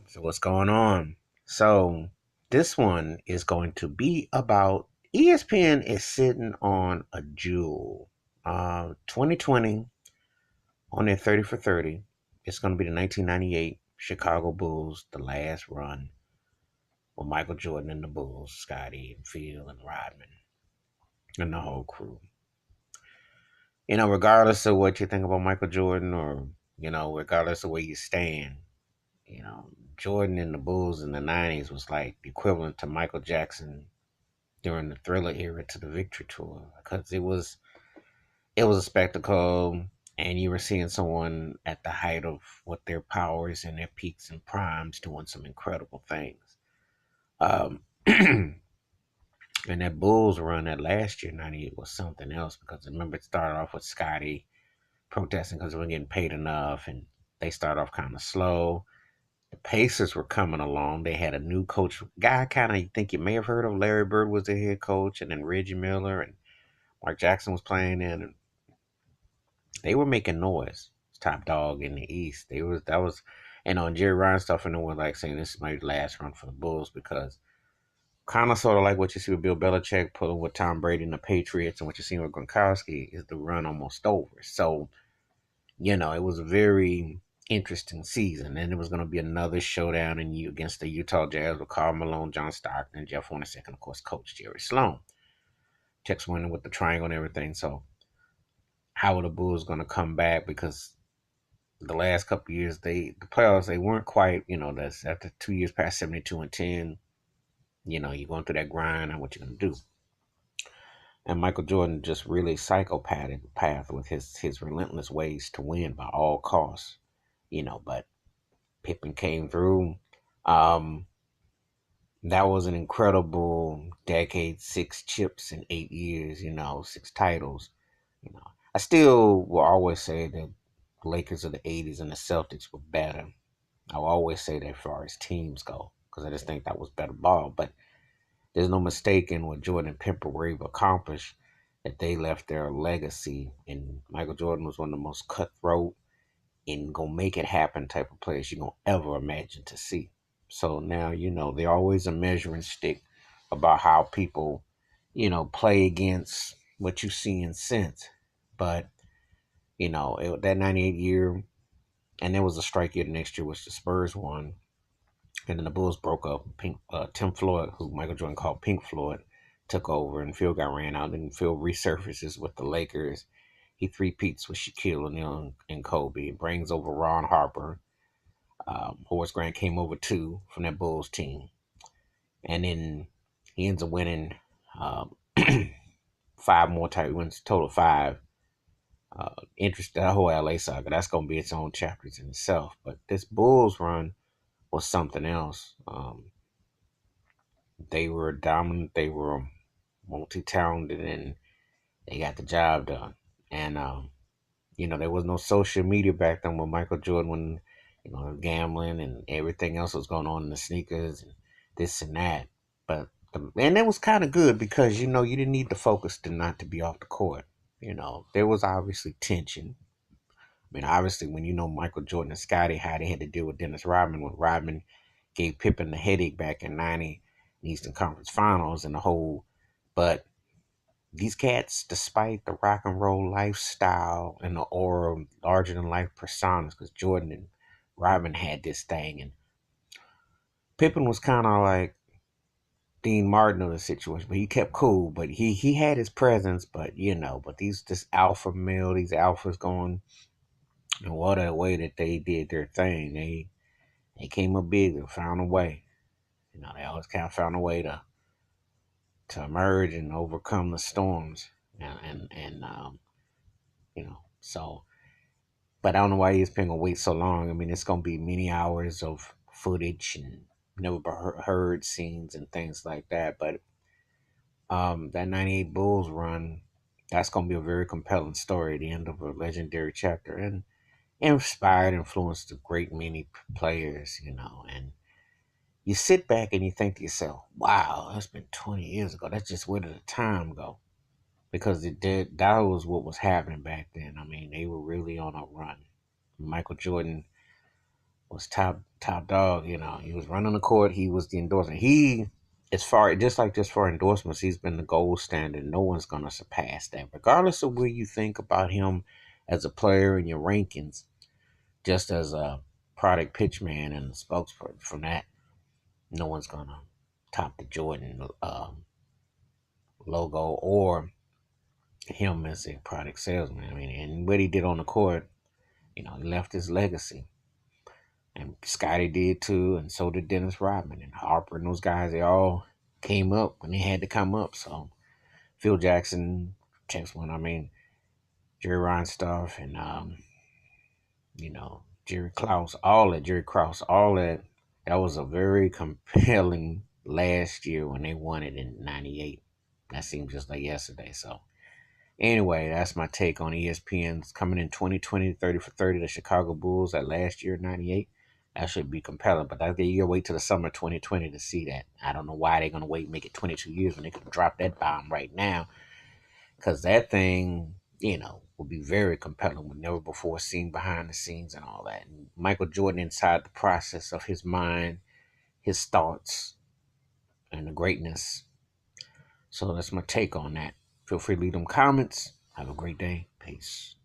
So what's going on? So this one is going to be about ESPN is sitting on a jewel. 2020 on their 30 for 30. It's going to be the 1998 Chicago Bulls, the last run with Michael Jordan and the Bulls, Scotty and Phil and Rodman and the whole crew. Regardless of what you think about Michael Jordan or, regardless of where you stand, you know, Jordan and the Bulls in the 90s was like the equivalent to Michael Jackson during the Thriller era to the Victory Tour because it was a spectacle and you were seeing someone at the height of what their powers and their peaks and primes doing some incredible things. Um, and that Bulls run that last year, 98, was something else because I remember it started off with Scotty protesting because they weren't getting paid enough and they started off kind of slow. The Pacers were coming along. They had a new coach, guy kind of you think you may have heard of. Larry Bird was their head coach, and then Reggie Miller and Mark Jackson was playing in, and they were making noise. Top dog in the East. They was that was, and Jerry Ryan stuff, and they were like saying this might last run for the Bulls because kind of sort of like what you see with Bill Belichick pulling with Tom Brady and the Patriots, and what you see with Gronkowski is the run almost over. So it was a very interesting season. And it was going to be another showdown in you against the Utah Jazz with Karl Malone, John Stockton, Jeff Hornacek, and of course, Coach Jerry Sloan. Tex winning with the triangle and everything. So, how are the Bulls going to come back? Because the last couple of years, the playoffs they weren't quite. That's after 2 years past 72-10. You're going through that grind and what you're going to do. And Michael Jordan just really psychopathic path with his relentless ways to win by all costs. But Pippen came through. Um, that was an incredible decade, 6 chips in 8 years, six titles. I still will always say that the Lakers of the 80s and the Celtics were better. I will always say that as far as teams go, because I just think that was better ball. But there's no mistaking what Jordan and Pippen were able to accomplish, that they left their legacy. And Michael Jordan was one of the most cutthroat and gonna make it happen type of players you're gonna ever imagine to see. So now they're always a measuring stick about how people play against what you see in sense. But that 98 year, and there was a strike year the next year, which the Spurs won, and then the Bulls broke up. Tim Floyd, who Michael Jordan called Pink Floyd, took over, and Phil got ran out. And Phil resurfaces with the Lakers. He three-peats with Shaquille O'Neal and Kobe. Brings over Ron Harper. Horace Grant came over too from that Bulls team. And then he ends up winning um, five more title wins, total five. Interest that whole LA saga, that's going to be its own chapters in itself. But this Bulls run was something else. They were dominant, they were multi talented, and they got the job done. And there was no social media back then with Michael Jordan when gambling and everything else was going on in the sneakers and this and that. But and it was kind of good because you didn't need the focus to not to be off the court. There was obviously tension. I mean, obviously, when Michael Jordan and Scotty, how they had to deal with Dennis Rodman when Rodman gave Pippen the headache back in '90 in Eastern Conference Finals and the whole. But these cats, despite the rock and roll lifestyle and the aura, larger than life personas, because Jordan and Rodman had this thing, and Pippen was kind of like Dean Martin of the situation, but he kept cool. But he had his presence, but but this alpha male, these alphas going, and what a way that they did their thing. They came up big and found a way. They always kind of found a way to emerge and overcome the storms, and so. But I don't know why ESPN gonna wait so long. I mean, it's gonna be many hours of footage and never heard scenes and things like that. But that '98 Bulls run, that's gonna be a very compelling story. The end of a legendary chapter, and inspired, influenced a great many players. And you sit back and you think to yourself, "Wow, that's been 20 years ago. That's just where did the time go?" Because that was what was happening back then. I mean, they were really on a run. Michael Jordan was top dog. You know, he was running the court. He was the endorsement. He, as far just for endorsements, he's been the gold standard. No one's gonna surpass that, regardless of what you think about him as a player in your rankings. Just as a product pitch man and a spokesperson from that, no one's gonna top the Jordan logo or him as a product salesman. I mean, and what he did on the court, he left his legacy. And Scotty did too, and so did Dennis Rodman and Harper and those guys. They all came up when they had to come up. So Phil Jackson, Chance one. I mean, Jerry Reinsdorf and Jerry Krause, all that Jerry Krause, all that. That was a very compelling last year when they won it in '98. That seems just like yesterday. So anyway, that's my take on ESPN's coming in 2020, 30 for 30, the Chicago Bulls at last year, '98. That should be compelling, but I think you'll wait till the summer 2020 to see that. I don't know why they're going to wait and make it 22 years when they could drop that bomb right now, because that thing, will be very compelling with never before seen behind the scenes and all that. And Michael Jordan inside the process of his mind, his thoughts, and the greatness. So that's my take on that. Feel free to leave them comments. Have a great day. Peace.